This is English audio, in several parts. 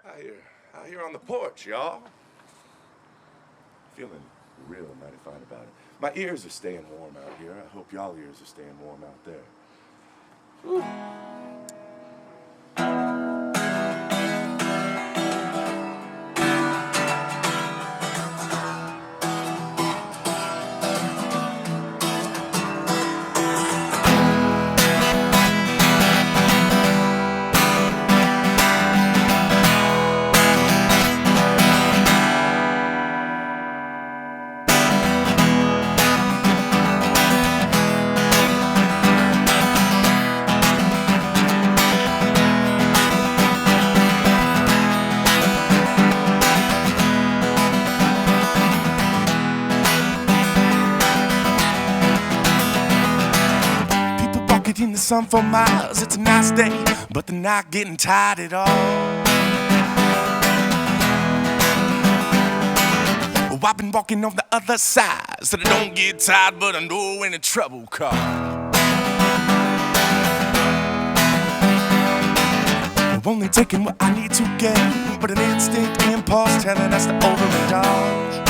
Out here on the porch, y'all. Feeling real mighty fine about it. My ears are staying warm out here. I hope y'all ears are staying warm out there. Whew. In the sun for miles, it's a nice day, but they're not getting tired at all. Well, I've been walking on the other side, so they don't get tired, but I know when the trouble comes. I'm only taking what I need to get, but an instinct impulse telling us to overindulge.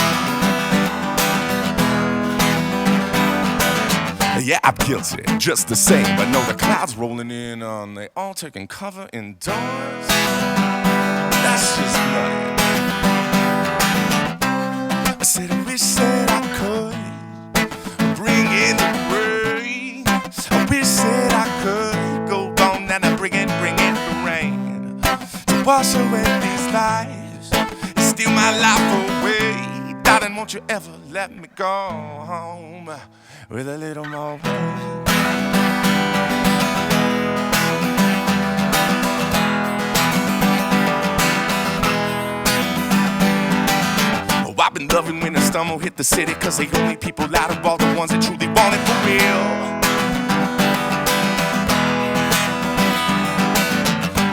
Yeah, I'm guilty, just the same. I know the clouds rolling in on, they all taking cover indoors. That's just nutty. I said I wish that I could bring in the rain. I wish that I could go on and bring in the rain to wash away these lives and steal my life away. Darling, won't you ever let me go home with a little more rain? Oh, I've been loving when the storm will hit the city, 'cause they only people out of all the ones that truly want it for real.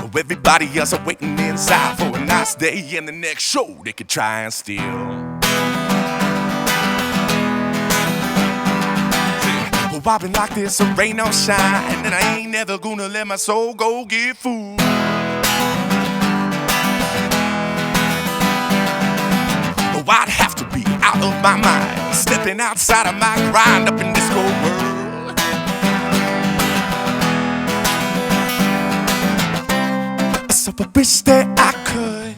Oh, everybody else are waiting inside for a nice day and the next show they could try and steal. Oh, I've been like this, so rain or shine, and I ain't never gonna let my soul go get fooled. Oh, I'd have to be out of my mind, stepping outside of my grind up in this cold world. So I wish that I could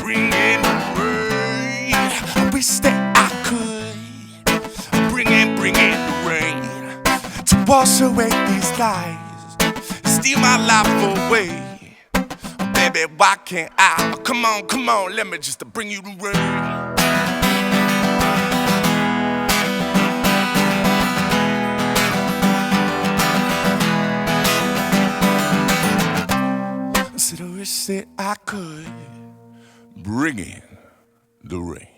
bring in the rain. I wish that I could bring in the rain to wash away these lies, steal my life away. Baby, why can't I? Come on, let me just bring you the rain. I said I wish that I could bring in the rain.